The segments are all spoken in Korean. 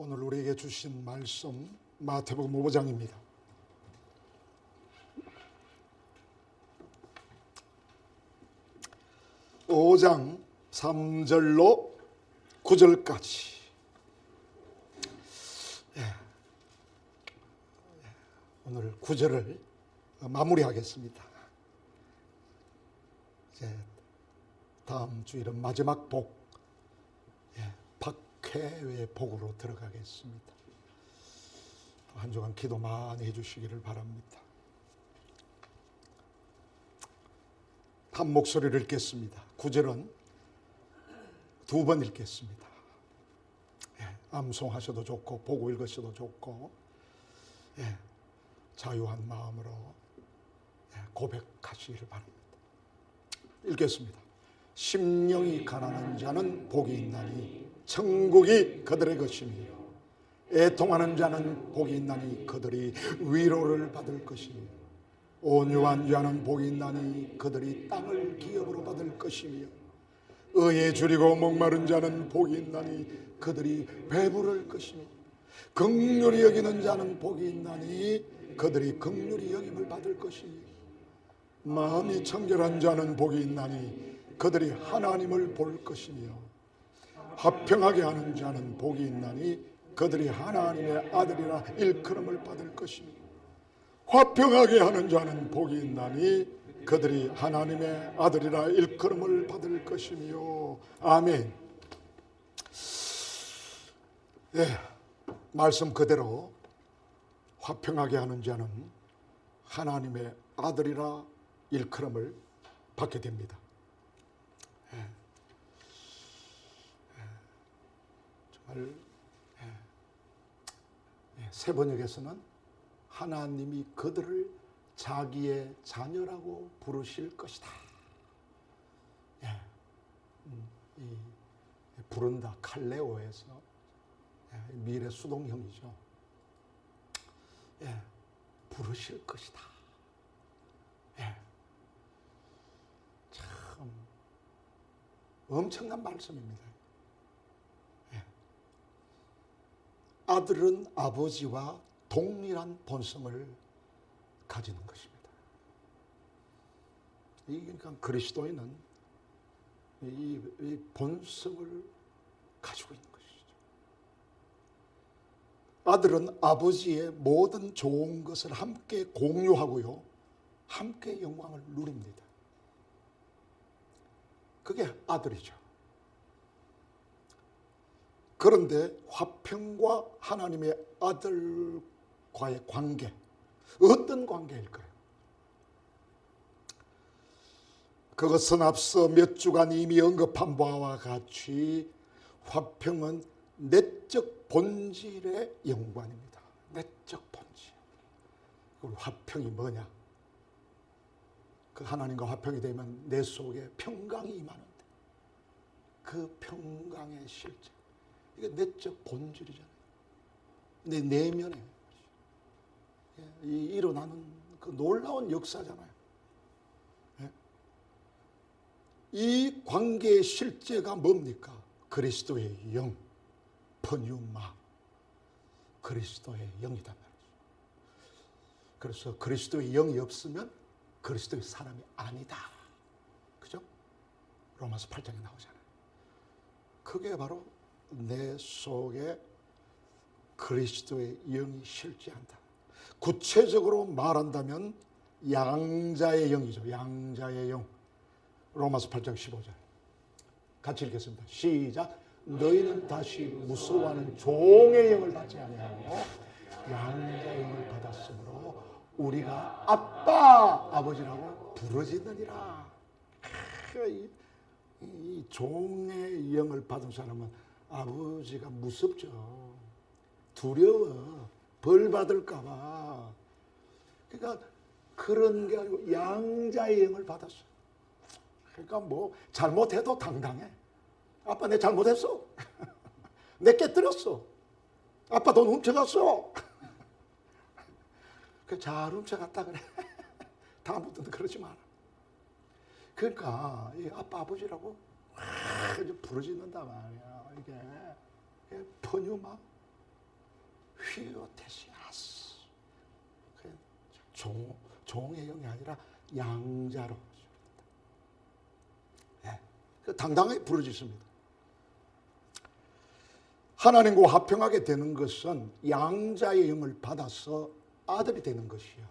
오늘 우리에게 주신 말씀 마태복음 5장입니다. 오 장 3절로 9절까지 오늘 9절을 마무리하겠습니다. 이제 다음 주일은 마지막 복, 박해의 복으로 들어가겠습니다. 한 주간 기도 많이 해주시기를 바랍니다. 한 목소리를 읽겠습니다. 9절은 두 번 읽겠습니다. 암송하셔도 좋고 보고 읽으셔도 좋고 자유한 마음으로 고백하시기를 바랍니다. 읽겠습니다. 심령이 가난한 자는 복이 있나니 천국이 그들의 것이며 애통하는 자는 복이 있나니 그들이 위로를 받을 것이며 온유한 자는 복이 있나니 그들이 땅을 기업으로 받을 것이며 의에 줄이고 목마른 자는 복이 있나니 그들이 배부를 것이며 긍휼히 여기는 자는 복이 있나니 그들이 긍휼히 여김을 받을 것이며 마음이 청결한 자는 복이 있나니 그들이 하나님을 볼 것이며 화평하게 하는 자는 복이 있나니 그들이 하나님의 아들이라 일컬음을 받을 것이며 화평하게 하는 자는 복이 있나니 그들이 하나님의 아들이라 일컬음을 받을 것이며 아멘. 말씀 그대로 화평하게 하는 자는 하나님의 아들이라 일컬음을 받게 됩니다. 정말 세 번역에서는 하나님이 그들을 자기의 자녀라고 부르실 것이다. 이 부른다 칼레오에서 미래 수동형이죠. 부르실 것이다. 참 엄청난 말씀입니다. 아들은 아버지와 동일한 본성을 가지는 것입니다. 그러니까 그리스도인은 이 본성을 가지고 있는 것이죠. 아들은 아버지의 모든 좋은 것을 함께 공유하고요, 함께 영광을 누립니다. 그게 아들이죠. 그런데 화평과 하나님의 아들과의 관계, 어떤 관계일까요? 그것은 앞서 몇 주간 이미 언급한 바와 같이 화평은 내적 본질의 연관입니다. 내적 본질. 그리고 화평이 뭐냐? 그 하나님과 화평이 되면 내 속에 평강이 임하는데 그 평강의 실제, 이게 내적 본질이잖아요. 내 내면에 일어나는 그 놀라운 역사잖아요. 이 관계의 실제가 뭡니까? 그리스도의 영, 퍼뉴마, 그리스도의 영이단 말이죠. 그래서 그리스도의 영이 없으면 그리스도의 사람이 아니다. 그죠? 로마서 8장에 나오잖아요. 그게 바로 내 속에 그리스도의 영이 실제한다. 구체적으로 말한다면 양자의 영이죠. 양자의 영. 로마서 8장 15절. 같이 읽겠습니다. 시작. 너희는 다시 무서워하는 종의 영을 받지 아니하고 양자의 영을 받았으므로 우리가 아빠, 아버지라고 부르짖느니라. 이 종의 영을 받은 사람은 아버지가 무섭죠. 두려워. 벌 받을까 봐. 그러니까 그런 게 아니고 양자의 영을 받았어요. 그러니까 뭐 잘못해도 당당해. 아빠 내 잘못했어. 내 깨뜨렸어. 아빠 돈 훔쳐갔어. 잘 훔쳐갔다 그래. 다음부터는 그러지 마라. 그러니까 이 아빠 아버지라고 부르짖는단 말이야. 이게 퍼뉴마, 휘오테시아스. 종의 영이 아니라 양자로 당당하게 부르짖습니다. 하나님과 화평하게 되는 것은 양자의 영을 받아서 아들이 되는 것이요.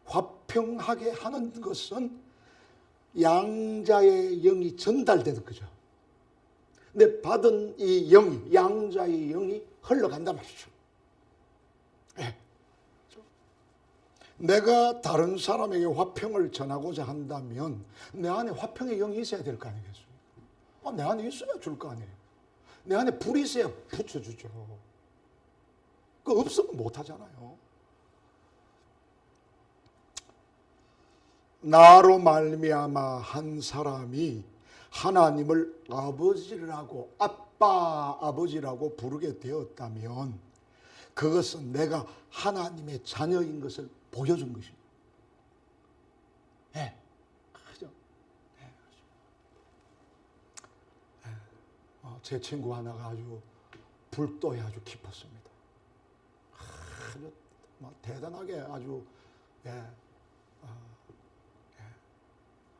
화평하게 하는 것은 양자의 영이 전달되는 거죠. 근데 받은 이 영이, 양자의 영이 흘러간단 말이죠. 네. 내가 다른 사람에게 화평을 전하고자 한다면 내 안에 화평의 영이 있어야 될 거 아니겠습니까? 내 안에 있어야 줄 거 아니에요. 내 안에 불이 있어야 붙여주죠. 그거 없으면 못하잖아요. 나로 말미암아 한 사람이 하나님을 아버지라고, 아빠, 아버지라고 부르게 되었다면 그것은 내가 하나님의 자녀인 것을 보여준 것입니다. 네. 그죠? 네. 제 친구 하나가 아주 불도에 아주 깊었습니다. 아주 대단하게 아주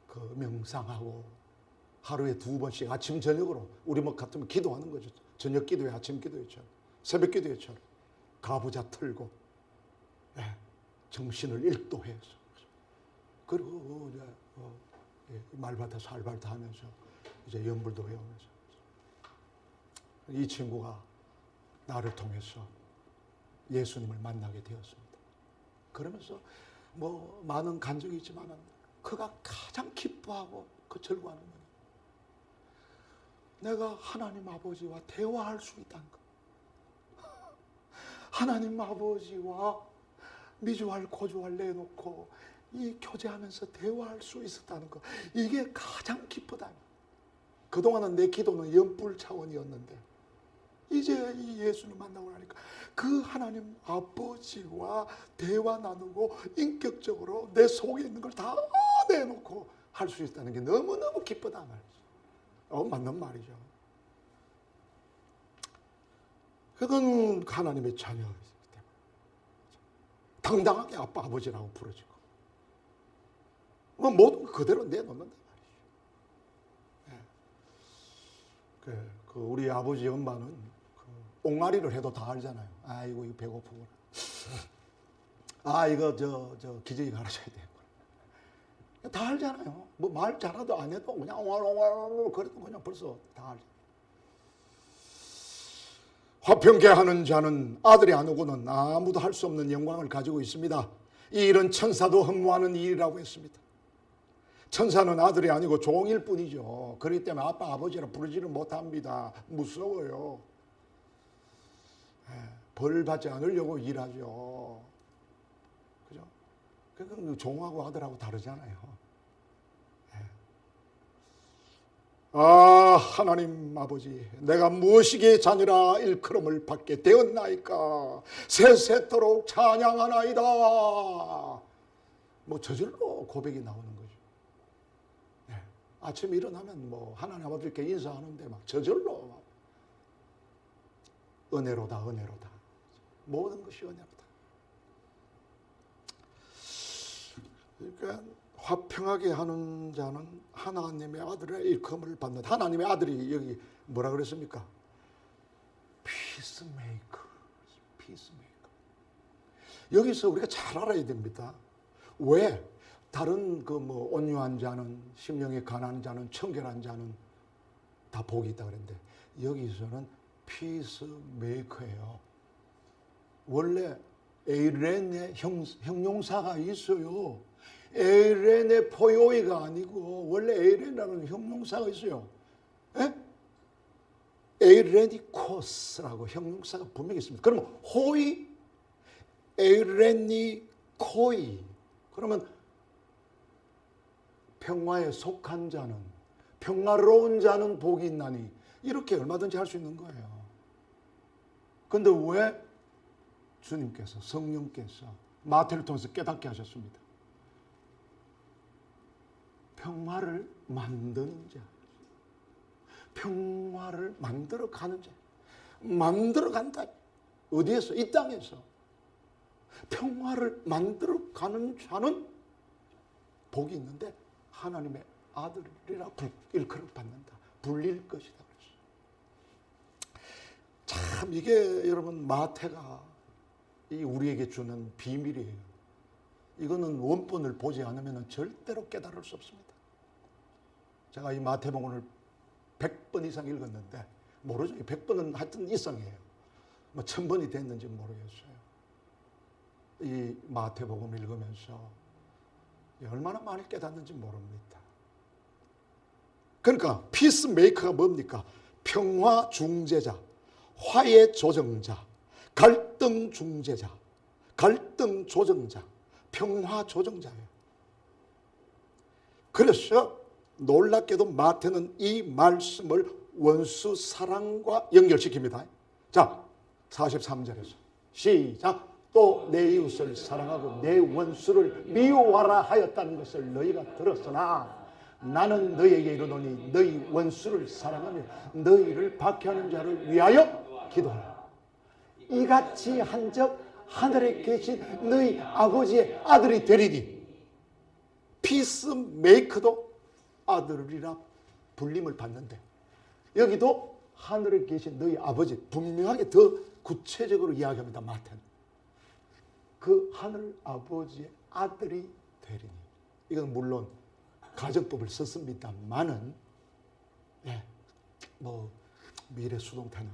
그 명상하고 하루에 2번씩 아침 저녁으로 우리 뭐 같으면 기도하는 거죠. 저녁 기도회, 아침 기도회처럼, 새벽 기도회처럼 가부좌 틀고 정신을 일도해서 그리고 이제 말받아서 알바도 하면서 이제 연불도 외우면서 이 친구가 나를 통해서 예수님을 만나게 되었습니다. 그러면서 뭐 많은 간증이 있지만은 그가 가장 기뻐하고 그 절구하는 거예요. 내가 하나님 아버지와 대화할 수 있다는 것. 하나님 아버지와 미주알 고주알 내놓고 이 교제하면서 대화할 수 있었다는 것. 이게 가장 기쁘다. 그동안은 내 기도는 연불 차원이었는데 이제 이 예수를 만나고 나니까 그 하나님 아버지와 대화 나누고 인격적으로 내 속에 있는 걸 다 내놓고 할 수 있다는 게 너무너무 기쁘다 말이죠. 맞는 말이죠. 그건 하나님의 자녀이기 때문에 당당하게 아빠 아버지라고 부르지고 모든 거 그대로 내놓는단 말이죠. 그 우리 아버지 엄마는 옹알이를 해도 다 알잖아요. 아이고 이거 배고프구나. 아 이거 저 기저귀 갈아줘야 되겠구나. 다 알잖아요. 뭐 말 잘하도 안 해도 그냥 옹알옹알 그래도 그냥 벌써 다 알죠. 화평케 하는 자는 아들이 아니고는 아무도 할 수 없는 영광을 가지고 있습니다. 이 일은 천사도 흠모하는 일이라고 했습니다. 천사는 아들이 아니고 종일 뿐이죠. 그렇기 때문에 아빠 아버지라 부르지를 못합니다. 무서워요. 벌 받지 않으려고 일하죠. 그죠? 그건 종하고 아들하고 다르잖아요. 하나님 아버지, 내가 무엇이기에 자녀라 일컬음을 받게 되었나이까. 세세토록 찬양하나이다. 뭐 저절로 고백이 나오는 거죠. 아침에 일어나면 뭐 하나님 아버지께 인사하는데 막 저절로 은혜로다, 은혜로다. 모든 것이 은혜로다. 그러니까 화평하게 하는 자는 하나님의 아들의 일컬음을 받는. 하나님의 아들이 여기 뭐라 그랬습니까? 피스메이커. 피스메이커. 여기서 우리가 잘 알아야 됩니다. 왜? 다른 그 뭐 온유한 자는, 심령이 가난한 자는, 청결한 자는 다 복이 있다 그랬는데 여기서는 피스메이커예요. 원래 에이렌의 형용사가 있어요. 에이렌의 포요이가 아니고 원래 에이렌이라는 형용사가 있어요. 에이레니코스라고 형용사가 분명히 있습니다. 그러면 호이, 에이레니코이. 그러면 평화에 속한 자는, 평화로운 자는 복이 있나니 이렇게 얼마든지 할 수 있는 거예요. 그런데 왜 주님께서, 성령께서 마태를 통해서 깨닫게 하셨습니다. 평화를 만드는 자, 평화를 만들어가는 자, 만들어간다. 어디에서? 이 땅에서. 평화를 만들어가는 자는 복이 있는데 하나님의 아들이라 일컬음 받는다. 불릴 것이다. 참 이게 여러분 마태가 우리에게 주는 비밀이에요. 이거는 원본을 보지 않으면 절대로 깨달을 수 없습니다. 제가 이 마태복음을 100번 이상 읽었는데 모르죠. 100번은 하여튼 이상이에요. 뭐 1000번이 됐는지 모르겠어요. 이 마태복음 읽으면서 얼마나 많이 깨닫는지 모릅니다. 그러니까 피스메이커가 뭡니까? 평화 중재자, 화해 조정자, 갈등 중재자, 갈등 조정자, 평화 조정자예요. 그래서 놀랍게도 마태는 이 말씀을 원수 사랑과 연결시킵니다. 자, 43절에서 시작. 또 내 이웃을 사랑하고 내 원수를 미워하라 하였다는 것을 너희가 들었으나 나는 너희에게 이르노니 너희 원수를 사랑하며 너희를 박해하는 자를 위하여 기도하라. 이같이 한 적 하늘에 계신 너희 아버지의 아들이 되리니. 피스메이커도 아들이라 불림을 받는데 여기도 하늘에 계신 너희 아버지, 분명하게 더 구체적으로 이야기합니다. 마태는 그 하늘 아버지의 아들이 되리니. 이건 물론 가정법을 썼습니다만은 뭐 미래 수동태나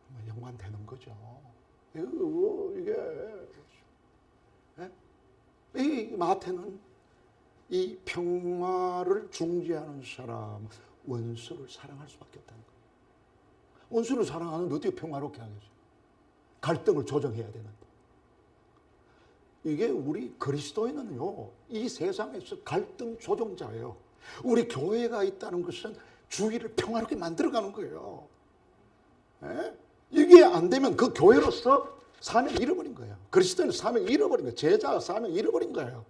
뭐 연관되는 거죠. 이 마태는 이 평화를 중재하는 사람, 원수를 사랑할 수밖에 없다는 거예요. 원수를 사랑하는데 어떻게 평화롭게 하겠어요? 갈등을 조정해야 되는데. 이게 우리 그리스도인은요, 이 세상에서 갈등 조정자예요. 우리 교회가 있다는 것은 주위를 평화롭게 만들어가는 거예요. 이게 안 되면 그 교회로서 사명 잃어버린 거예요. 그리스도인은 사명 잃어버린 거예요. 제자가 사명 잃어버린 거예요.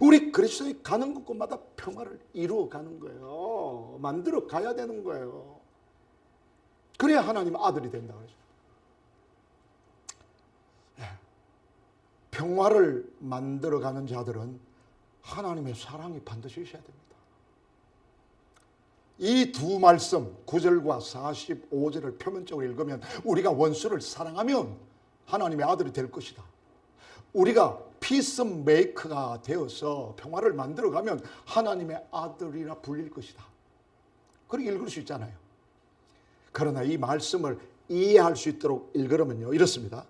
우리 그리스도인이 가는 곳마다 평화를 이루어가는 거예요. 만들어 가야 되는 거예요. 그래야 하나님 아들이 된다 그러죠. 평화를 만들어가는 자들은 하나님의 사랑이 반드시 있어야 됩니다. 이 두 말씀 9절과 45절을 표면적으로 읽으면 우리가 원수를 사랑하면 하나님의 아들이 될 것이다. 우리가 피스메이커가 되어서 평화를 만들어가면 하나님의 아들이라 불릴 것이다. 그렇게 읽을 수 있잖아요. 그러나 이 말씀을 이해할 수 있도록 읽으려면요, 이렇습니다.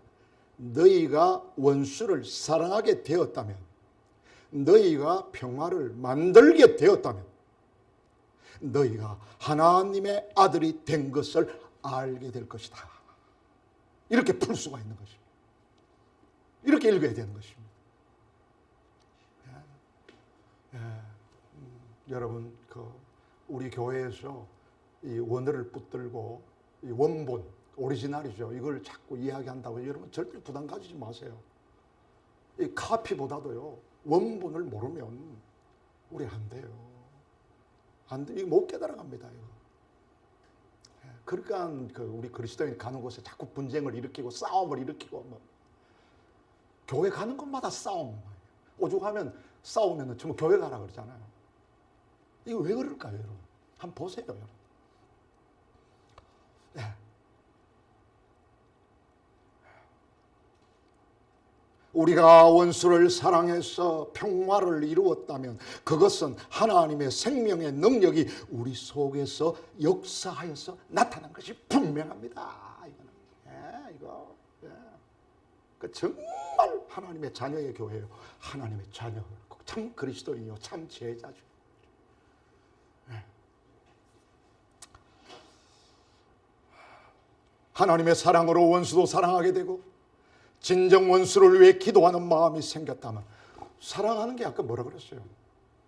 너희가 원수를 사랑하게 되었다면, 너희가 평화를 만들게 되었다면 너희가 하나님의 아들이 된 것을 알게 될 것이다. 이렇게 풀 수가 있는 것입니다. 이렇게 읽어야 되는 것입니다. 여러분, 우리 교회에서 이 원어를 붙들고 이 원본, 오리지널이죠. 이걸 자꾸 이야기한다고 여러분 절대 부담 가지지 마세요. 이 카피보다도요, 원본을 모르면 우리 안 돼요. 안 돼. 이거 못 깨달아갑니다. 이거. 그러니까 우리 그리스도인 가는 곳에 자꾸 분쟁을 일으키고 싸움을 일으키고 뭐. 교회 가는 곳마다 싸움. 오죽하면 싸우면 전부 교회 가라 그러잖아요. 이거 왜 그럴까요, 여러분? 한번 보세요, 여러분. 우리가 원수를 사랑해서 평화를 이루었다면 그것은 하나님의 생명의 능력이 우리 속에서 역사하여서 나타난 것이 분명합니다. 이거는 정말 하나님의 자녀의 교회예요. 하나님의 자녀, 참 그리스도인이요, 참 제자죠. 하나님의 사랑으로 원수도 사랑하게 되고 진정 원수를 위해 기도하는 마음이 생겼다면, 사랑하는 게 아까 뭐라 그랬어요?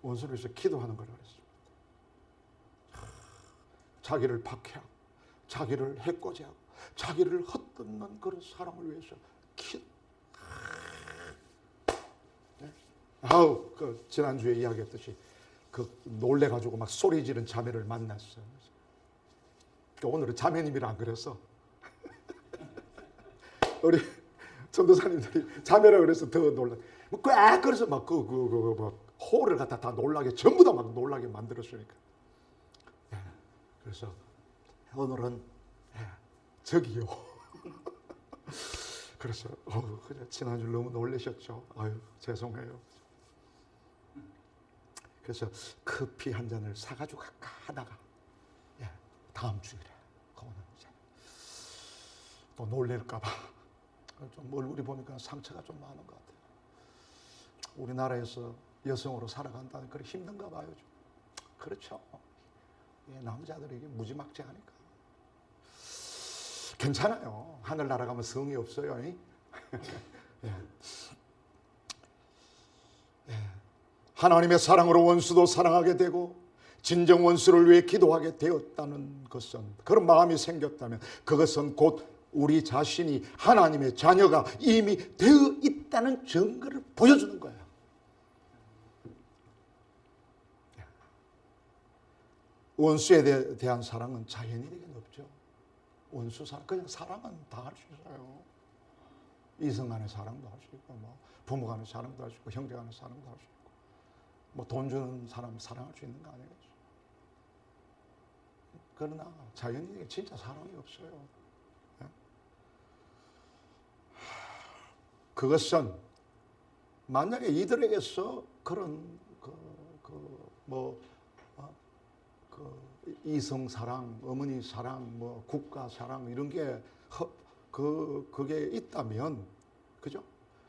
원수를 위해서 기도하는 거라 그랬어요. 자기를 박해하고 자기를 해코지하고 자기를 헛뜯는 그런 사람을 위해서 지난주에 이야기했듯이 놀래가지고 막 소리 지른 자매를 만났어요. 오늘은 자매님이라 안 그래서 우리 전도사님들이 자매라 그래서 더 놀라. 꽉 그래서 막 호를 갖다 다 놀라게 전부 다 막 놀라게 만들었으니까. 예, 그래서 오늘은 저기요. 그래서 그냥 지난주 너무 놀라셨죠. 아유 죄송해요. 그래서 커피 한 잔을 사가지고 갈까 하다가 다음 주일에 그거는 이제 또 놀랄까봐 좀 얼굴이 보니까 상처가 좀 많은 것 같아요. 우리나라에서 여성으로 살아간다는 그렇게 힘든가 봐요. 좀. 그렇죠. 남자들이 이게 무지막지하니까. 괜찮아요. 하늘 날아가면 성이 없어요. 하나님의 사랑으로 원수도 사랑하게 되고 진정 원수를 위해 기도하게 되었다는 것은, 그런 마음이 생겼다면 그것은 곧 우리 자신이 하나님의 자녀가 이미 되어 있다는 증거를 보여주는 거예요. 원수에 대한 사랑은 자연인에게 없죠. 원수 사랑, 그냥 사랑은 다 할 수 있어요. 이성 간의 사랑도 할 수 있고, 부모 간의 사랑도 할 수 있고, 형제 간의 사랑도 할 수 있고, 돈 주는 사람 사랑할 수 있는 거 아니겠어요? 그러나 자연인에게 진짜 사랑이 없어요. 그것은 만약에 이들에게서 그런 이성 사랑, 어머니 사랑, 국가 사랑 이런 게 그게 있다면, 그죠?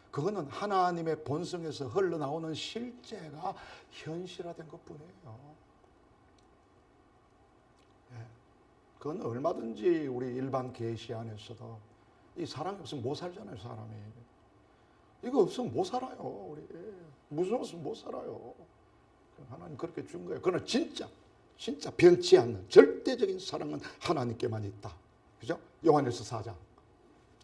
그거는 하나님의 본성에서 흘러나오는 실제가 현실화된 것뿐이에요. 그건 얼마든지 우리 일반 계시 안에서도 이 사랑이 없으면 못 살잖아요, 사람이. 이거 없으면 못 살아요, 우리. 무슨 없으면 못 살아요. 하나님 그렇게 준 거예요. 그러나 진짜 변치 않는 절대적인 사랑은 하나님께만 있다. 그죠? 요한일서 4장.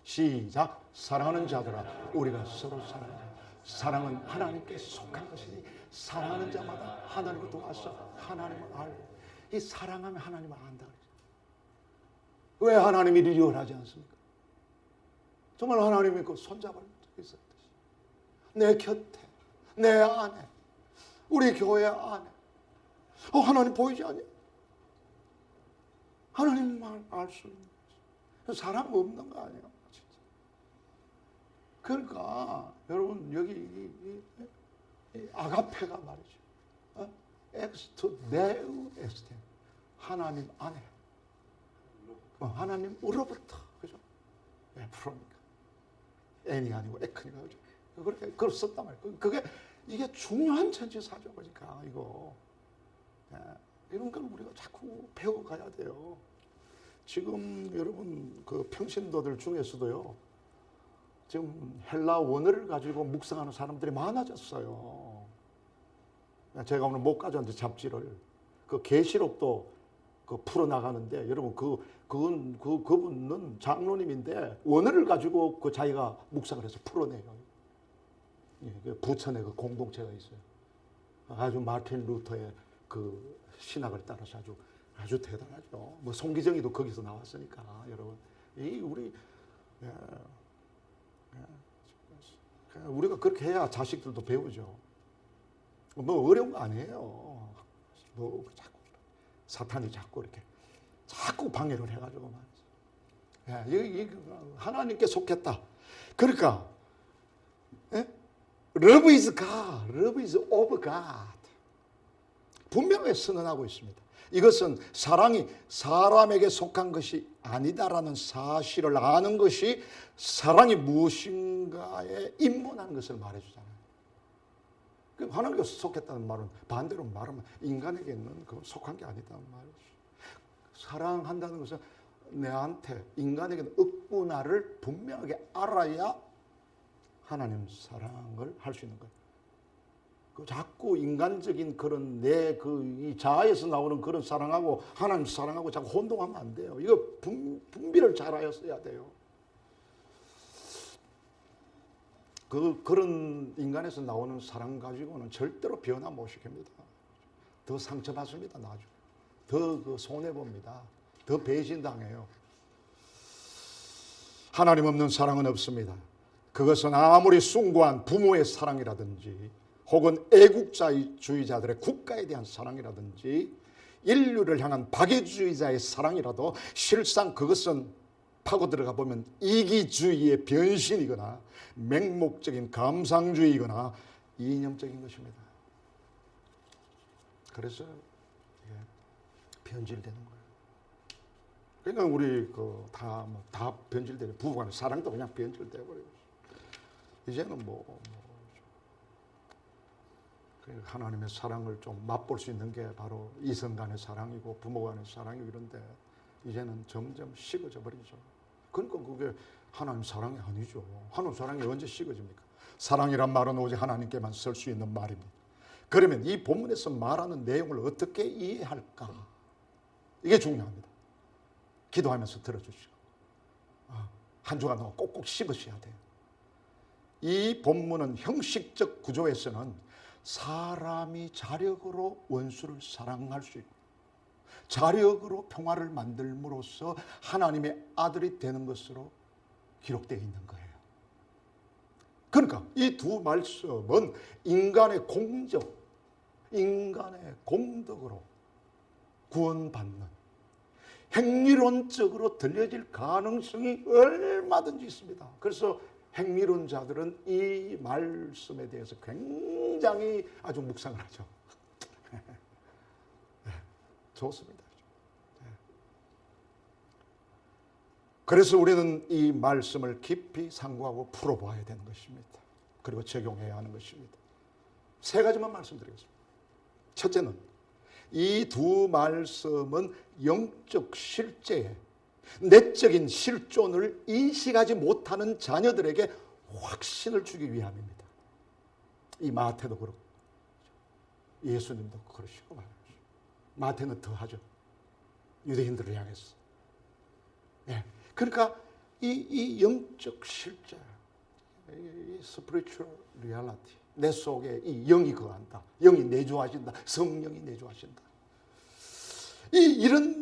시작. 사랑하는 자들아, 우리가 서로 사랑하자. 사랑은 하나님께 속한 것이니 사랑하는 자마다 하나님을 도와서 하나님을 알고. 이 사랑하면 하나님을 안다. 왜 하나님이 리얼하지 않습니까? 정말 하나님이 그 손잡을 있었듯이 내 곁에, 내 안에, 우리 교회 안에 하나님 보이지 않냐? 하나님만 알 수 있는 거지. 사랑 없는 거 아니에요, 진짜. 그러니까 여러분 여기 이 아가페가 말이죠. 엑스토 네우 에스테, 하나님 안에, 하나님으로부터, 그죠? 프로니까 N이 아니고 에크니까, 그죠? 그렇게 그걸 썼단 말이에요. 이게 중요한 전치사죠, 그러니까 이거. 이런 걸 우리가 자꾸 배워가야 돼요. 지금 여러분 그 평신도들 중에서도요, 지금 헬라 원어를 가지고 묵상하는 사람들이 많아졌어요. 제가 오늘 못 가져왔는데 잡지를, 그 계시록도 풀어 나가는데, 여러분 그분은 장로님인데 원어를 가지고 그 자기가 묵상을 해서 풀어내요. 부천에 그 공동체가 있어요. 아주 마틴 루터의 그 신학을 따라서 아주 대단하죠. 송기정이도 거기서 나왔으니까, 여러분. 우리가 그렇게 해야 자식들도 배우죠. 어려운 거 아니에요. 자꾸 사탄이 자꾸 방해를 해가지고 말이죠. 하나님께 속했다. 그러니까 Love is God, love is of God. 분명히 선언하고 있습니다. 이것은 사랑이 사람에게 속한 것이 아니다라는 사실을 아는 것이 사랑이 무엇인가에 입문하는 것을 말해주잖아요. 하나님께 속했다는 말은 반대로 말하면 인간에게는 속한 게 아니다는 말이죠. 사랑한다는 것은 내한테, 인간에게는 없구나를 분명하게 알아야 하나님 사랑을 할 수 있는 거예요. 자꾸 인간적인 그런 이 자아에서 나오는 그런 사랑하고 하나님 사랑하고 자꾸 혼동하면 안 돼요. 이거 분비를 잘하였어야 돼요. 그런 인간에서 나오는 사랑 가지고는 절대로 변화 못 시킵니다. 더 상처받습니다, 나중에. 더 손해봅니다. 더 배신당해요. 하나님 없는 사랑은 없습니다. 그것은 아무리 숭고한 부모의 사랑이라든지 혹은 애국주의자들의 국가에 대한 사랑이라든지 인류를 향한 박애주의자의 사랑이라도 실상 그것은 파고 들어가 보면 이기주의의 변신이거나 맹목적인 감상주의이거나 이념적인 것입니다. 그래서 변질되는 거예요. 그러니까 우리 다 변질돼요. 부부간의 사랑도 그냥 변질돼 버려요. 이제는 하나님의 사랑을 좀 맛볼 수 있는 게 바로 이성 간의 사랑이고 부모 간의 사랑이고 이런데 이제는 점점 식어져 버리죠. 그러니까 그게 하나님 사랑이 아니죠. 하나님 사랑이 언제 식어집니까? 사랑이란 말은 오직 하나님께만 쓸 수 있는 말입니다. 그러면 이 본문에서 말하는 내용을 어떻게 이해할까? 이게 중요합니다. 기도하면서 들어주시고 한 주간 동안 꼭꼭 씹으셔야 돼요. 이 본문은 형식적 구조에서는 사람이 자력으로 원수를 사랑할 수 있고 자력으로 평화를 만들므로써 하나님의 아들이 되는 것으로 기록되어 있는 거예요. 그러니까 이 두 말씀은 인간의 공적, 인간의 공덕으로 구원받는 행위론적으로 들려질 가능성이 얼마든지 있습니다. 그래서 행위론자들은 이 말씀에 대해서 굉장히 아주 묵상을 하죠. 좋습니다. 그래서 우리는 이 말씀을 깊이 상고하고 풀어봐야 되는 것입니다. 그리고 적용해야 하는 것입니다. 세 가지만 말씀드리겠습니다. 첫째는 이 두 말씀은 영적 실제에 내적인 실존을 인식하지 못하는 자녀들에게 확신을 주기 위함입니다. 이 마태도 그렇고 예수님도 그러시고 말이죠. 마태는 더 하죠. 유대인들을 향해서. 그러니까 이 영적 실제, 이 spiritual reality, 내 속에 이 영이 거한다. 영이 내주하신다. 성령이 내주하신다. 이런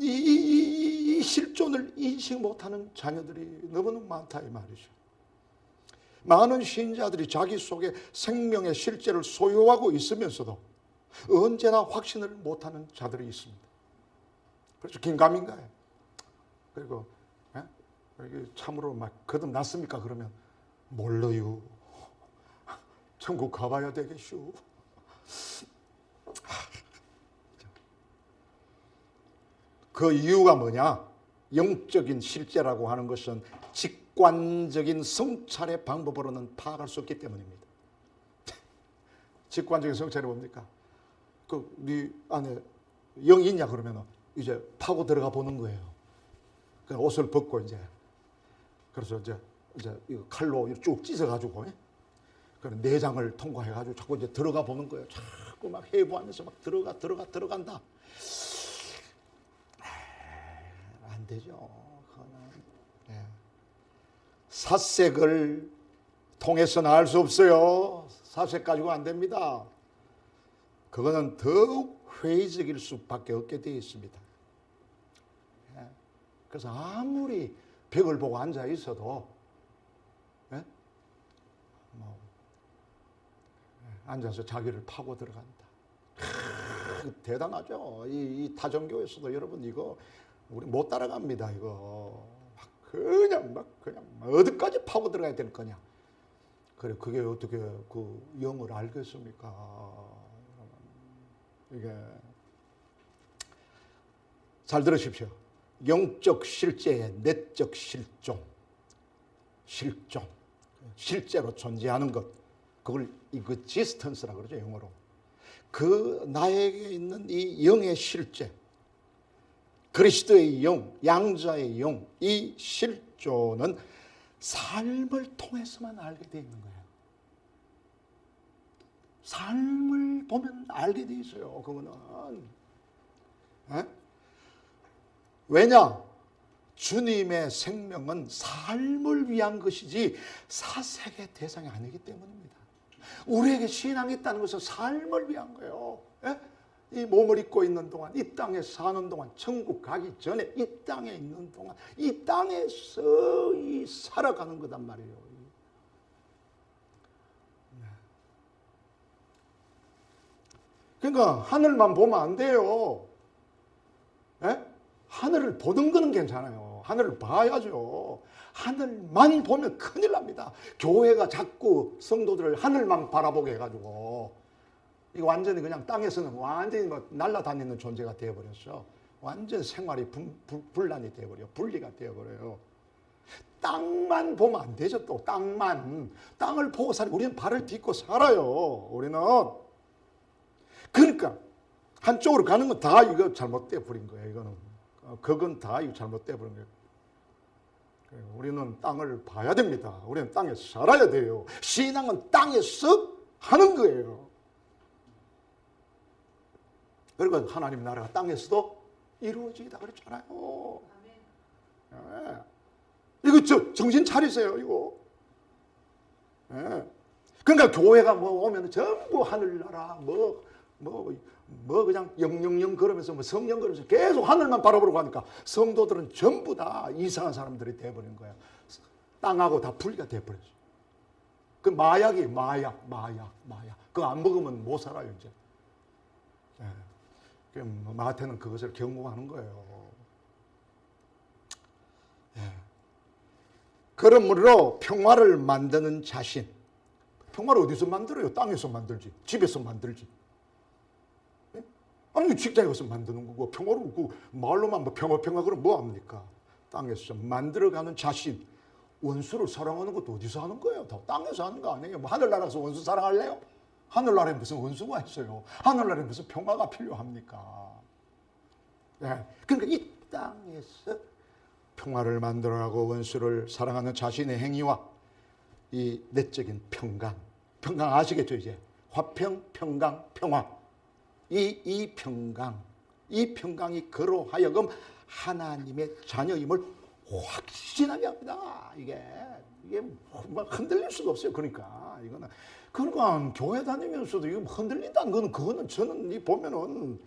실존을 인식 못하는 자녀들이 너무너무 많다 이 말이죠. 많은 신자들이 자기 속에 생명의 실제를 소유하고 있으면서도 언제나 확신을 못하는 자들이 있습니다. 그래서 긴가민가해. 그리고 참으로 막 거듭났습니까? 그러면 몰라요. 천국 가봐야 되겠슈. 그 이유가 뭐냐? 영적인 실제라고 하는 것은 직관적인 성찰의 방법으로는 파악할 수 없기 때문입니다. 직관적인 성찰이 뭡니까? 네 안에 영이 있냐 그러면 이제 파고 들어가 보는 거예요. 그냥 옷을 벗고 그래서 이제 이거 칼로 쭉 찢어가지고 그런 내장을 통과해가지고 자꾸 이제 들어가 보는 거예요. 자꾸 막 해부하면서 막 들어간다. 안 되죠. 그거는 사색을 통해서는 알 수 없어요. 사색 가지고 안 됩니다. 그거는 더욱 회의적일 수밖에 없게 되어 있습니다. 그래서 아무리 벽을 보고 앉아 있어도 앉아서 자기를 파고 들어간다. 대단하죠. 이 타종교에서도 여러분 이거 우리 못 따라갑니다. 이거 그냥 어디까지 파고 들어가야 될 거냐. 그래 그게 어떻게 그 영을 알겠습니까? 이게 잘 들으십시오. 영적 실제의 내적 실제로 존재하는 것, 그걸 existence라고 그러죠, 영어로. 그 나에게 있는 이 영의 실제, 그리스도의 영, 양자의 영, 이 실존은 삶을 통해서만 알게 되어 있는 거예요. 삶을 보면 알게 되어 있어요, 그거는. 왜냐? 주님의 생명은 삶을 위한 것이지 사색의 대상이 아니기 때문입니다. 우리에게 신앙이 있다는 것은 삶을 위한 거예요. 이 몸을 입고 있는 동안, 이 땅에 사는 동안, 천국 가기 전에 이 땅에 있는 동안 이 땅에서 이 살아가는 거단 말이에요. 그러니까 하늘만 보면 안 돼요. 예? 하늘을 보는 거는 괜찮아요. 하늘을 봐야죠. 하늘만 보면 큰일 납니다. 교회가 자꾸 성도들을 하늘만 바라보게 해가지고 이거 완전히 그냥 땅에서는 완전히 뭐 날아다니는 존재가 되어버렸어. 완전 생활이 분란이 되어버려. 분리가 되어버려요. 땅만 보면 안 되죠. 또 땅만. 땅을 보고 살아요. 우리는 발을 딛고 살아요. 우리는. 그러니까 한쪽으로 가는 건 다 이거 잘못돼 버린 거예요. 이거는. 그건 다 이거 잘못돼 버린 거예요. 우리는 땅을 봐야 됩니다. 우리는 땅에 살아야 돼요. 신앙은 땅에서 하는 거예요. 그리고 하나님 나라가 땅에서도 이루어지다 그랬잖아요. 네. 이거 정신 차리세요, 이거. 네. 그러니까 교회가 뭐 오면 전부 하늘나라, 그냥 영영영 걸으면서 성령 걸으면서 계속 하늘만 바라보고 하니까 성도들은 전부 다 이상한 사람들이 돼버린 거예요. 땅하고 다 분리가 돼버렸어요. 그 마약이 마약. 그거 안 먹으면 못 살아요, 이제. 네. 마태는 그것을 경고하는 거예요. 예. 그러므로 평화를 만드는 자신. 평화를 어디서 만들어요? 땅에서 만들지. 집에서 만들지. 예? 아니 직장에 가서 만드는 거고 평화를 그 말로만 뭐 평화 그러면 뭐합니까? 땅에서 만들어가는 자신. 원수를 사랑하는 것도 어디서 하는 거예요? 다 땅에서 하는 거 아니에요? 뭐 하늘나라에서 원수 사랑할래요? 하늘나라에 무슨 원수가 있어요? 하늘나라에 무슨 평화가 필요합니까? 네. 그러니까 이 땅에서 평화를 만들어가고 원수를 사랑하는 자신의 행위와 이 내적인 평강 아시겠죠? 이제 화평, 평강, 평화 이 평강이 그로 하여금 하나님의 자녀임을 확신하게 합니다. 이게 뭐 흔들릴 수가 없어요. 그러니까 이거는 교회 다니면서도 이거 흔들린다는 거는 그거는 저는 이 보면은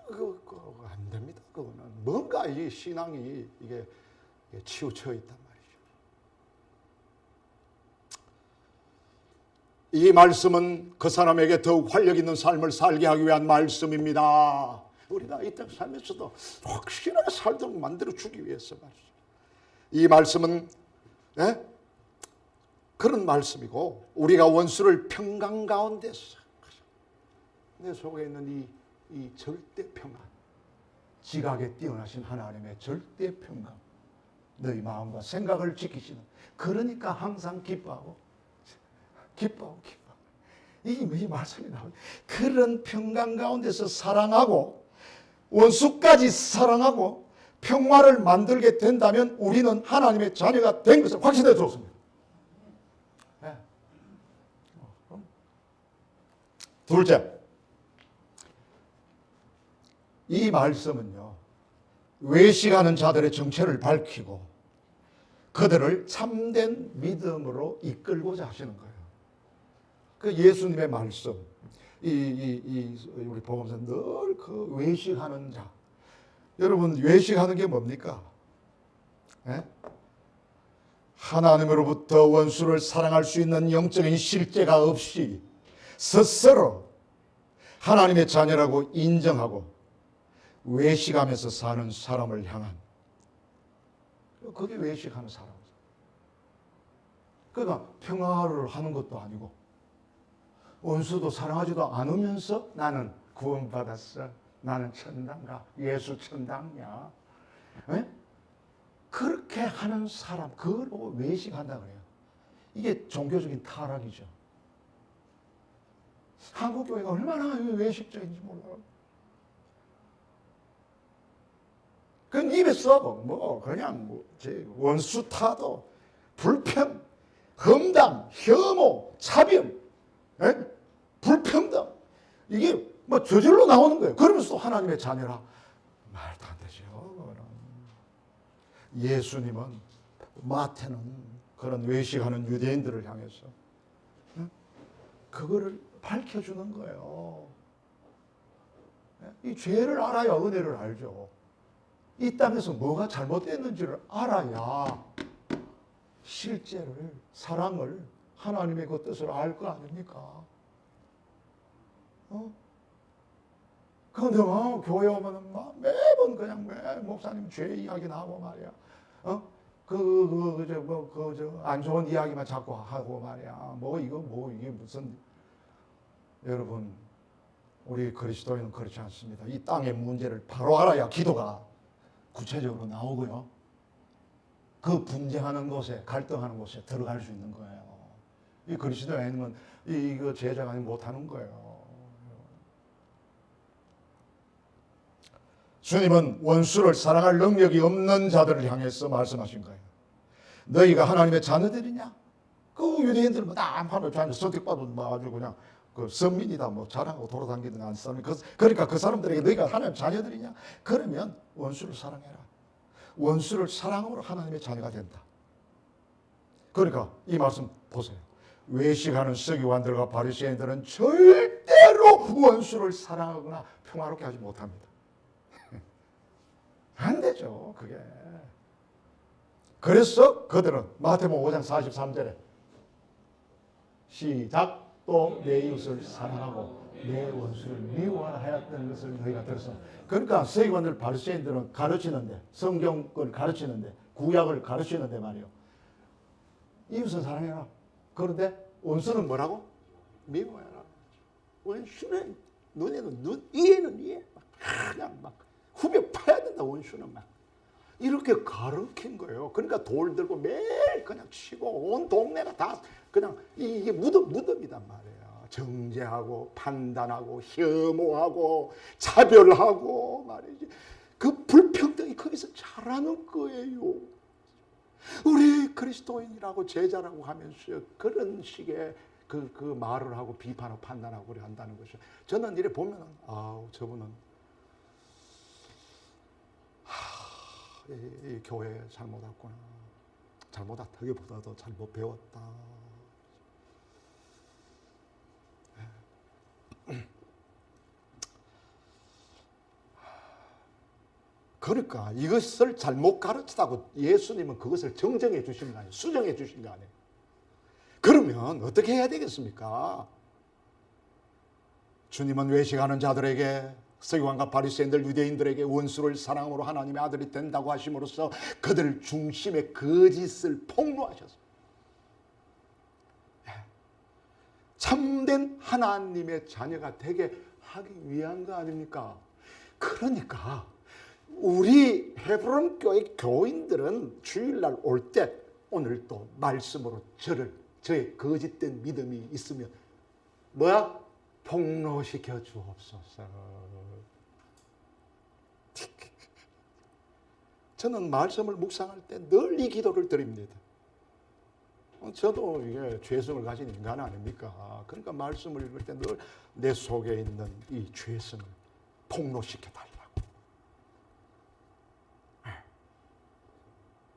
그거 안 됩니다. 그거는 뭔가 이 신앙이 이게 치우쳐 있단 말이죠. 이 말씀은 그 사람에게 더욱 활력 있는 삶을 살게 하기 위한 말씀입니다. 우리가 이 땅 살면서도 확실하게 살도록 만들어 주기 위해서 말이죠. 이 말씀은 그런 말씀이고 우리가 원수를 평강 가운데서 내 속에 있는 이 절대 평강, 지각에 뛰어나신 하나님의 절대 평강, 너희 마음과 생각을 지키시는, 그러니까 항상 기뻐하고 이 말씀이 나옵니다. 그런 평강 가운데서 사랑하고 원수까지 사랑하고 평화를 만들게 된다면 우리는 하나님의 자녀가 된 것을 확신해 줬습니다. 네. 둘째, 이 말씀은요, 외식하는 자들의 정체를 밝히고 그들을 참된 믿음으로 이끌고자 하시는 거예요. 그 예수님의 말씀, 우리 복음서 늘 그 외식하는 자. 여러분, 외식하는 게 뭡니까? 하나님으로부터 원수를 사랑할 수 있는 영적인 실제가 없이 스스로 하나님의 자녀라고 인정하고 외식하면서 사는 사람을 향한, 그게 외식하는 사람이죠. 그러니까 평화를 하는 것도 아니고 원수도 사랑하지도 않으면서 나는 구원받았어, 나는 천당가, 예수 천당이야, 그렇게 하는 사람, 그걸 보고 외식한다 그래요. 이게 종교적인 타락이죠. 한국 교회가 얼마나 외식적인지 몰라요. 그건 입에서 그냥 원수 타도, 불평, 험담, 혐오, 차별, 불평등, 이게 저절로 나오는 거예요. 그러면서 또 하나님의 자녀라. 말도 안 되죠. 예수님은, 마태는 그런 외식하는 유대인들을 향해서 그거를 밝혀주는 거예요. 이 죄를 알아야 은혜를 알죠. 이 땅에서 뭐가 잘못됐는지를 알아야 실제를, 사랑을, 하나님의 그 뜻을 알 거 아닙니까? 그런데 교회 오면은 매번 그냥 목사님 죄 이야기 나오고 말이야. 안 좋은 이야기만 자꾸 하고 말이야. 이게 무슨. 여러분, 우리 그리스도인은 그렇지 않습니다. 이 땅의 문제를 바로 알아야 기도가 구체적으로 나오고요. 그 분쟁하는 곳에, 갈등하는 곳에 들어갈 수 있는 거예요. 이 그리스도인은 이거 제자가 아니면 못하는 거예요. 주님은 원수를 사랑할 능력이 없는 자들을 향해서 말씀하신 거예요. 너희가 하나님의 자녀들이냐? 그 유대인들은 다 하나님의 자녀 선택받은 아주 그냥 그 선민이다 자랑하고 돌아다니는 안 사람. 그러니까 그 사람들에게 너희가 하나님의 자녀들이냐? 그러면 원수를 사랑해라. 원수를 사랑으로 하나님의 자녀가 된다. 그러니까 이 말씀 보세요. 외식하는 서기관들과 바리새인들은 절대로 원수를 사랑하거나 평화롭게 하지 못합니다. 안 되죠, 그게. 그래서 그들은 마태복음 5장 43절에 시작. 또 내 이웃을 사랑하고 내 원수를 미워하라 하였던 것을 너희가 들었어. 그러니까 서기관들 바리새인들은 가르치는데, 성경을 가르치는데, 구약을 가르치는데 말이요, 이웃은 사랑해라. 그런데 원수는 뭐라고? 미워해라. 원수는 눈에는 이에는 이에 그냥 막 후벼 파야 된다. 원수는 막 이렇게 가르친 거예요. 그러니까 돌 들고 매일 그냥 치고 온 동네가 다 그냥 이게 무덤이단 말이에요. 정죄하고 판단하고 혐오하고 차별하고 말이지. 그 불평등이 거기서 자라는 거예요. 우리 그리스도인이라고 제자라고 하면서 그런 식의 그 말을 하고 비판하고 판단하고 그래 한다는 것이, 저는 이래 보면은 저분은 이 교회에 잘못 왔구나. 잘못 왔다기보다도 잘못 배웠다. 그러니까 이것을 잘못 가르치다고 예수님은 그것을 정정해 주신 거 아니에요. 수정해 주신 거 아니에요. 그러면 어떻게 해야 되겠습니까? 주님은 외식하는 자들에게, 서기관과 바리새인들, 유대인들에게 원수를 사랑으로 하나님의 아들이 된다고 하심으로써 그들 중심의 거짓을 폭로하셨어요. 참된 하나님의 자녀가 되게 하기 위한 거 아닙니까? 그러니까 우리 헤브론 교회 교인들은 주일날 올 때 오늘 또 말씀으로 저의 거짓된 믿음이 있으면 뭐야? 폭로시켜 주옵소서. 저는 말씀을 묵상할 때 늘 이 기도를 드립니다. 저도 이게 죄성을 가진 인간 아닙니까? 그러니까 말씀을 읽을 때 늘 내 속에 있는 이 죄성을 폭로시켜 달라고.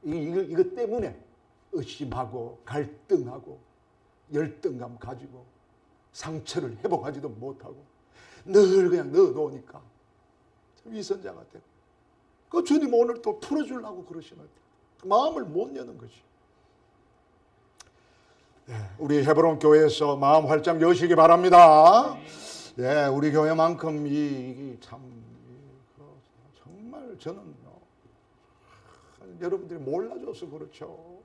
이것 때문에 의심하고 갈등하고 열등감 가지고 상처를 회복하지도 못하고 늘 그냥 넣어놓으니까 위선자가 되고, 그 주님 오늘 또 풀어주려고 그러시는데 마음을 못 여는 거지. 우리 헤브론 교회에서 마음 활짝 여시기 바랍니다. 우리 교회만큼 정말 저는 여러분들이 몰라줘서 그렇죠.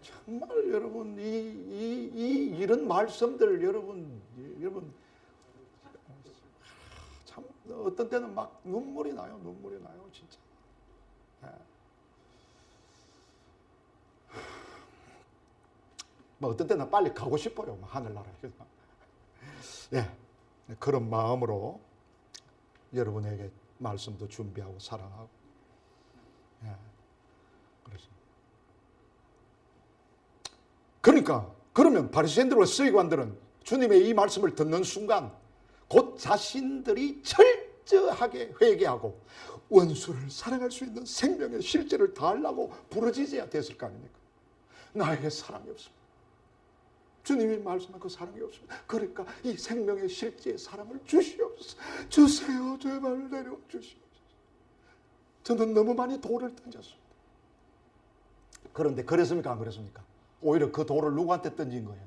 정말 여러분 이런 말씀들 여러분 참 어떤 때는 막 눈물이 나요 진짜. 뭐 어떤 때는 빨리 가고 싶어요, 하늘나라에. 그런 마음으로 여러분에게 말씀도 준비하고 사랑하고. 그러니까 그러면 바리새인들과 서기관들은 주님의 이 말씀을 듣는 순간 곧 자신들이 철저하게 회개하고 원수를 사랑할 수 있는 생명의 실제를 다하려고 부르짖어야 됐을 거 아닙니까? 나에게 사랑이 없습니다. 주님이 말씀한 그 사랑이 없습니다. 그러니까 이 생명의 실제의 사랑을 주시옵소서. 주세요. 제발 내려와 주시옵소서. 저는 너무 많이 돌을 던졌습니다. 그런데 그랬습니까? 안 그랬습니까? 오히려 그 돌을 누구한테 던진 거예요?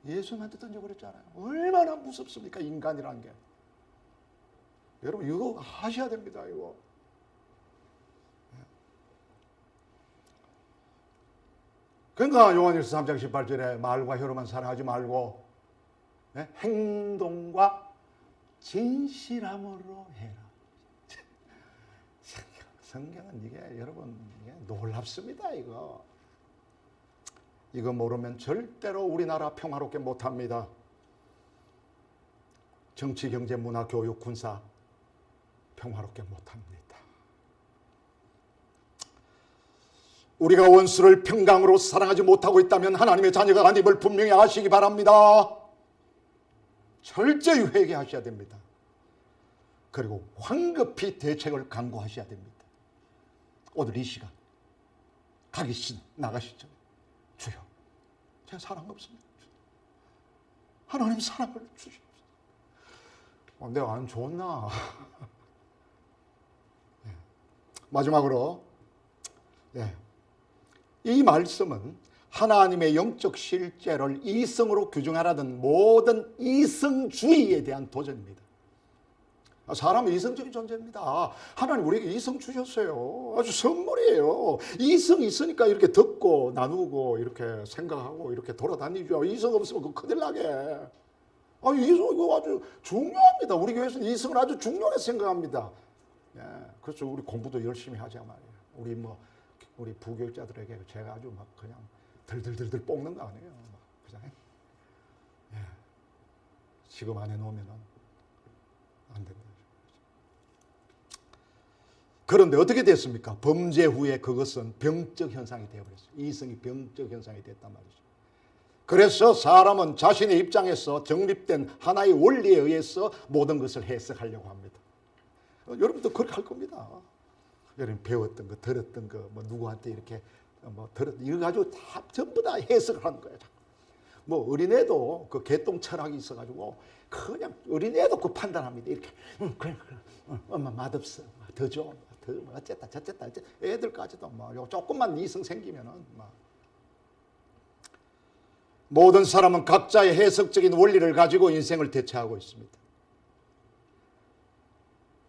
예수님한테 던져버렸잖아요. 얼마나 무섭습니까? 인간이라는 게. 여러분 이거 하셔야 됩니다. 이거. 그러니까 요한일서 3장 18절에 말과 혀로만 사랑하지 말고 행동과 진실함으로 해라. 성경은 이게 여러분 이게 놀랍습니다. 이거 모르면 절대로 우리나라 평화롭게 못합니다. 정치, 경제, 문화, 교육, 군사 평화롭게 못합니다. 우리가 원수를 평강으로 사랑하지 못하고 있다면 하나님의 자녀가 아님을 분명히 아시기 바랍니다. 철저히 회개하셔야 됩니다. 그리고 황급히 대책을 강구하셔야 됩니다. 오늘 이 시간 가기 전 나가시기 전에 주여 제가 사랑 없습니다. 하나님 사랑을 주시옵소서. 내가 안 좋나? 네. 마지막으로 이 말씀은 하나님의 영적 실제를 이성으로 규정하라던 모든 이성주의에 대한 도전입니다. 사람은 이성적인 존재입니다. 하나님 우리에게 이성 주셨어요. 아주 선물이에요. 이성이 있으니까 이렇게 듣고 나누고 이렇게 생각하고 이렇게 돌아다니죠. 이성 없으면 그거 큰일 나게. 이성 이거 아주 중요합니다. 우리 교회에서는 이성을 아주 중요하게 생각합니다. 그래서 우리 공부도 열심히 하자 말이에요. 우리 부교육자들에게 제가 아주 막 그냥 들들들들 볶는 거 아니에요. 그냥 지금 안 해놓으면은 안 된다. 그런데 어떻게 됐습니까? 범죄 후에 그것은 병적 현상이 되어버렸어요. 이성이 병적 현상이 됐단 말이죠. 그래서 사람은 자신의 입장에서 정립된 하나의 원리에 의해서 모든 것을 해석하려고 합니다. 여러분도 그렇게 할 겁니다. 여러분 배웠던 거, 들었던 거, 누구한테 이렇게 이거 가지고 다 전부 다 해석을 하는 거예요. 어린애도 그 개똥 철학이 있어가지고 그냥 어린애도 그 판단합니다. 이렇게 그래, 엄마 맛없어, 더 줘, 더 어쨌다 저쨌다. 애들까지도 조금만 이성 생기면은 모든 사람은 각자의 해석적인 원리를 가지고 인생을 대처하고 있습니다.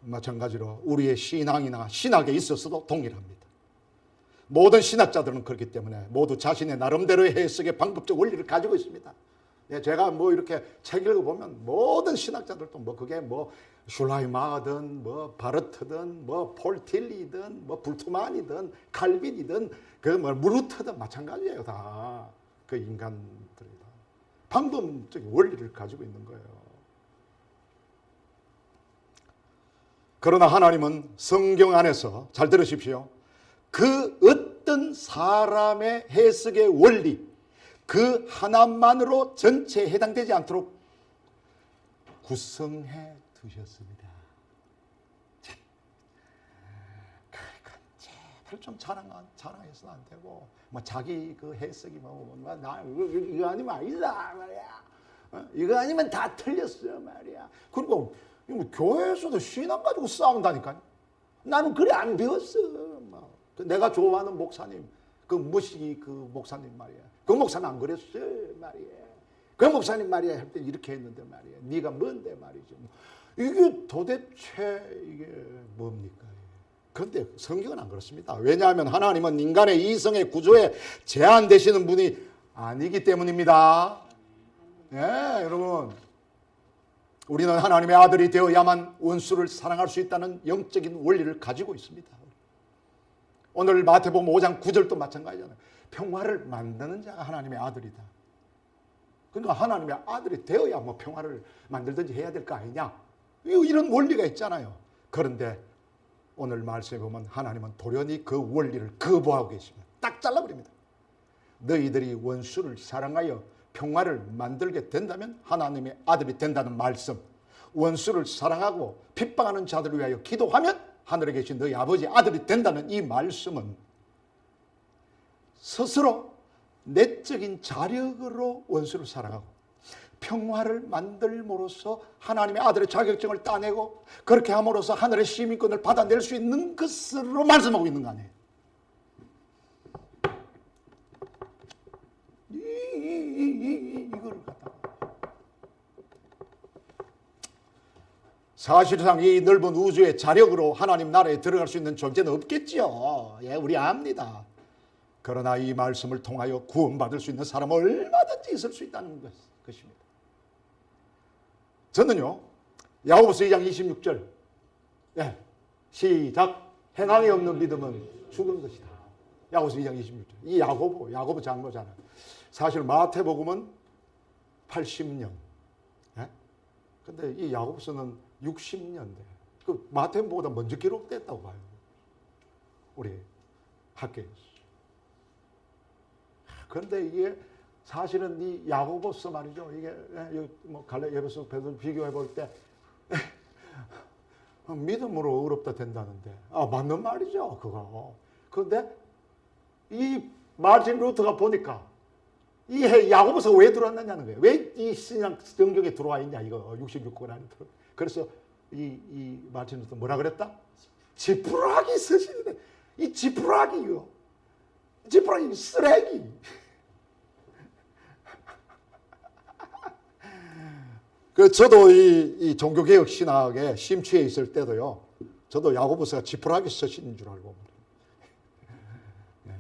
마찬가지로 우리의 신앙이나 신학에 있어서도 동일합니다. 모든 신학자들은 그렇기 때문에 모두 자신의 나름대로의 해석의 방법적 원리를 가지고 있습니다. 제가 이렇게 책 읽어보면 모든 신학자들도 그게 슐라이마든 바르트든 폴틸리든 불트만이든 칼빈이든 무르트든 마찬가지예요. 다 그 인간들이 다 방법적인 원리를 가지고 있는 거예요. 그러나 하나님은 성경 안에서 잘 들으십시오. 그 어떤 사람의 해석의 원리 그 하나만으로 전체에 해당되지 않도록 구성해 두셨습니다. 그러니까 제발 좀 자랑해서는 안 되고 자기 그 해석이 나 이거 아니면 아니다 말이야. 이거 아니면 다 틀렸어요 말이야. 그리고 교회에서도 신앙 가지고 싸운다니까요. 나는 그래 안 배웠어. 내가 좋아하는 목사님, 그 무식이 그 목사님 말이야. 그 목사는 안 그랬어 말이야. 그 목사님 말이야 할 때 이렇게 했는데 말이야. 네가 뭔데 말이죠. 이게 도대체 이게 뭡니까? 그런데 성경은 안 그렇습니다. 왜냐하면 하나님은 인간의 이성의 구조에 제한되시는 분이 아니기 때문입니다. 여러분. 우리는 하나님의 아들이 되어야만 원수를 사랑할 수 있다는 영적인 원리를 가지고 있습니다. 오늘 마태복음 5장 9절도 마찬가지잖아요. 평화를 만드는 자가 하나님의 아들이다. 그러니까 하나님의 아들이 되어야 평화를 만들든지 해야 될 거 아니냐. 이런 원리가 있잖아요. 그런데 오늘 말씀에 보면 하나님은 돌연히 그 원리를 거부하고 계십니다. 딱 잘라버립니다. 너희들이 원수를 사랑하여 평화를 만들게 된다면 하나님의 아들이 된다는 말씀, 원수를 사랑하고 핍박하는 자들을 위하여 기도하면 하늘에 계신 너희 아버지 아들이 된다는 이 말씀은 스스로 내적인 자력으로 원수를 사랑하고 평화를 만들므로써 하나님의 아들의 자격증을 따내고 그렇게 함으로써 하늘의 시민권을 받아낼 수 있는 것으로 말씀하고 있는 거 아니에요. 이거를 갖다가 사실상 이 넓은 우주의 자력으로 하나님 나라에 들어갈 수 있는 존재는 없겠지요. 예, 우리 압니다. 그러나 이 말씀을 통하여 구원받을 수 있는 사람은 얼마든지 있을 수 있다는 것입니다. 저는요, 야고보서 2장 26절, 예, 시작. 행함이 없는 믿음은 죽은 것이다. 야고보서 2장 26절. 이 야고보 장로잖아요. 사실 마태복음은 80년. 예? 근데 이 야고보서는 60년대. 그 마태복음보다 먼저 기록됐다고 봐요. 우리 학교에서. 그런데 이게 사실은 이 야고보서 말이죠. 이게 뭐 갈라디아서 베드로 비교해 볼 때 믿음으로 의롭다 된다는데 맞는 말이죠. 그거. 그런데 이 마르틴 루터가 보니까 이 야고보서 왜 들어왔느냐는 거예요. 왜 이 신약 성경에 들어와 있냐 이거 66권 안에 들어. 그래서 이 마르틴 루터 뭐라 그랬다? 지푸라기 쓰시는데 이 지푸라기요. 지푸라기 쓰레기. 그 저도 이 종교개혁 신학에 심취해 있을 때도요. 저도 야고보서가 지푸라기 쓰시는 줄 알고. 네.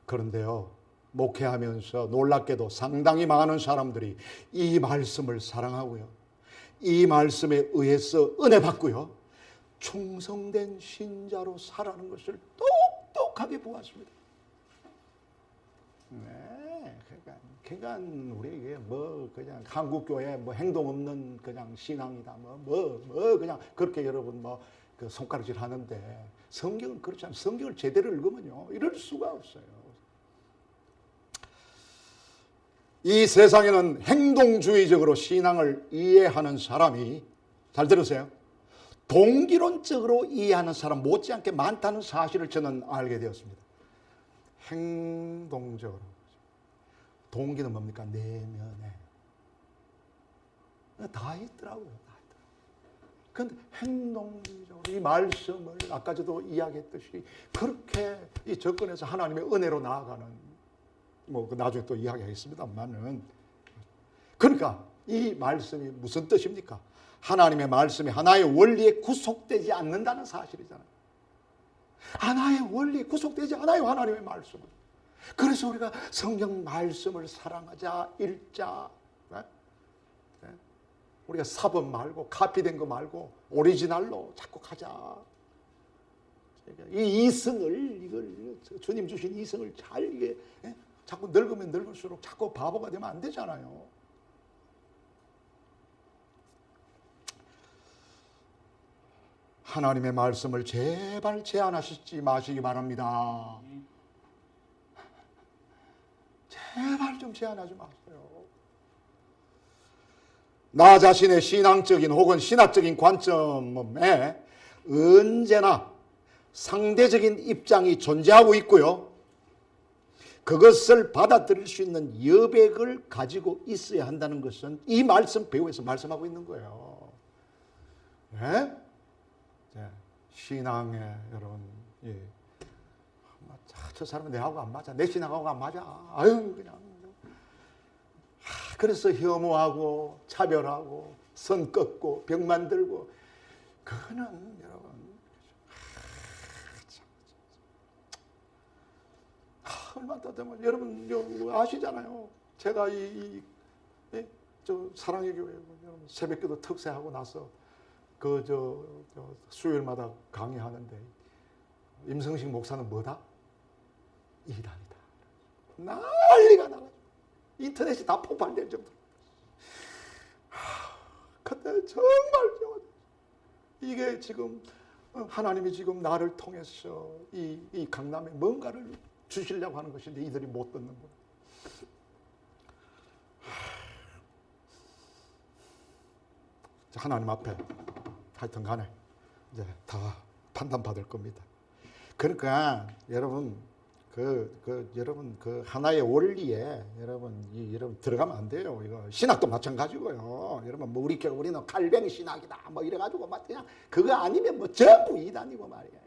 그런데요. 목회하면서 놀랍게도 상당히 많은 사람들이 이 말씀을 사랑하고요. 이 말씀에 의해서 은혜 받고요. 충성된 신자로 살아가는 것을 똑똑하게 보았습니다. 네, 그러니까 우리 뭐 그냥 한국 교회 뭐 행동 없는 그냥 신앙이다 뭐 그냥 그렇게 여러분 뭐 그 손가락질 하는데 성경은 그렇지 않아요. 성경을 제대로 읽으면요 이럴 수가 없어요. 이 세상에는 행동주의적으로 신앙을 이해하는 사람이 잘 들으세요. 동기론적으로 이해하는 사람 못지않게 많다는 사실을 저는 알게 되었습니다. 행동적으로. 동기는 뭡니까? 내면에. 다 있더라고요. 그런데 행동적으로 이 말씀을 아까 저도 이야기했듯이 그렇게 이 접근해서 하나님의 은혜로 나아가는 뭐 나중에 또 이야기하겠습니다만은 그러니까 이 말씀이 무슨 뜻입니까? 하나님의 말씀이 하나의 원리에 구속되지 않는다는 사실이잖아요. 하나의 원리에 구속되지 않아요. 하나님의 말씀은. 그래서 우리가 성경 말씀을 사랑하자. 읽자. 네? 우리가 사본 말고 카피된 거 말고 오리지널로 자꾸 가자. 이 이성을 이걸 주님 주신 이성을 잘 이게 자꾸 늙으면 늙을수록 자꾸 바보가 되면 안 되잖아요. 하나님의 말씀을 제발 제한하시지 마시기 바랍니다. 제발 좀 제한하지 마세요. 나 자신의 신앙적인 혹은 신학적인 관점에 언제나 상대적인 입장이 존재하고 있고요. 그것을 받아들일 수 있는 여백을 가지고 있어야 한다는 것은 이 말씀 배우에서 말씀하고 있는 거예요. 네? 신앙에 여러분, 저 사람은 내하고 안 맞아. 내 신앙하고 안 맞아. 아유 그냥. 그래서 혐오하고 차별하고 선 꺾고 벽 만들고 그거는 여러분 얼마 더 되면 여러분 아시잖아요. 제가 저 사랑의 교회 여러분 새벽기도 특세하고 나서 저 수요일마다 강의하는데 임성식 목사는 뭐다? 이단이다. 난리가 나가지고 인터넷이 다 폭발될 정도로. 근데 정말 이게 지금 하나님이 지금 나를 통해서 이 강남에 뭔가를 주시려고 하는 것인데 이들이 못 듣는 거예요. 하나님 앞에 하여튼 간에 이제 다 판단받을 겁니다. 그러니까 여러분 여러분 그 하나의 원리에 여러분 들어가면 안 돼요. 이거 신학도 마찬가지고요. 여러분 뭐 우리는 칼뱅 신학이다 뭐 이래가지고 막 그냥 그거 아니면 뭐 전부 이단이고 말이야.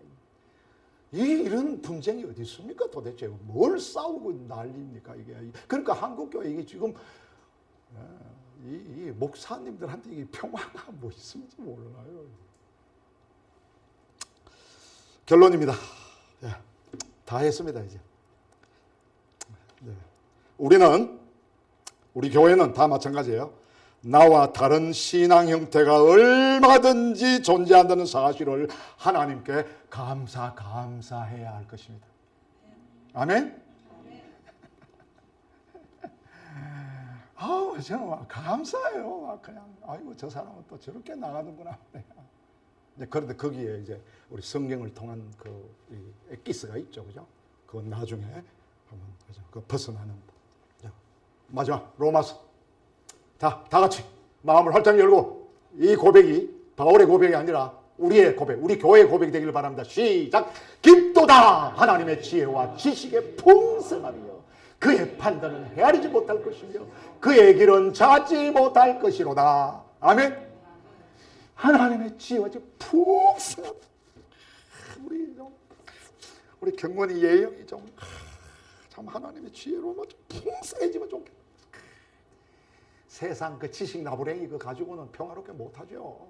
이런 분쟁이 어디 있습니까? 도대체 뭘 싸우고 난립니까 이게? 그러니까 한국 교회 이게 지금 이 목사님들한테 이게 평화가 뭐 있는지 몰라요. 결론입니다. 예, 다 했습니다 이제. 네. 우리 교회는 다 마찬가지예요. 나와 다른 신앙 형태가 얼마든지 존재한다는 사실을 하나님께 감사해야 할 것입니다. 아멘? 아우, 저는 막 감사해요. 막 그냥, 아이고, 저 사람은 또 저렇게 나가는구나. 그런데 거기에 이제 우리 성경을 통한 그 엑기스가 있죠. 그죠? 그건 나중에 한번, 그죠? 그 벗어나는. 마지막, 로마서. 다 같이 마음을 활짝 열고 이 고백이 바울의 고백이 아니라 우리의 고백, 우리 교회의 고백이 되기를 바랍니다. 시작! 깊도다 하나님의 지혜와 지식의 풍성함이요 그의 판단은 헤아리지 못할 것이며 그의 길은 찾지 못할 것이로다. 아멘. 하나님의 지혜와 풍성함. 우리 경건이 예영이 좀 참 하나님의 지혜로 좀 풍성해지면 좋겠다. 세상 그 지식 나부랭이 그 가지고는 평화롭게 못하죠.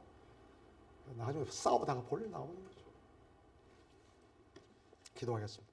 나중에 싸우다가 볼일 나오는 거죠. 기도하겠습니다.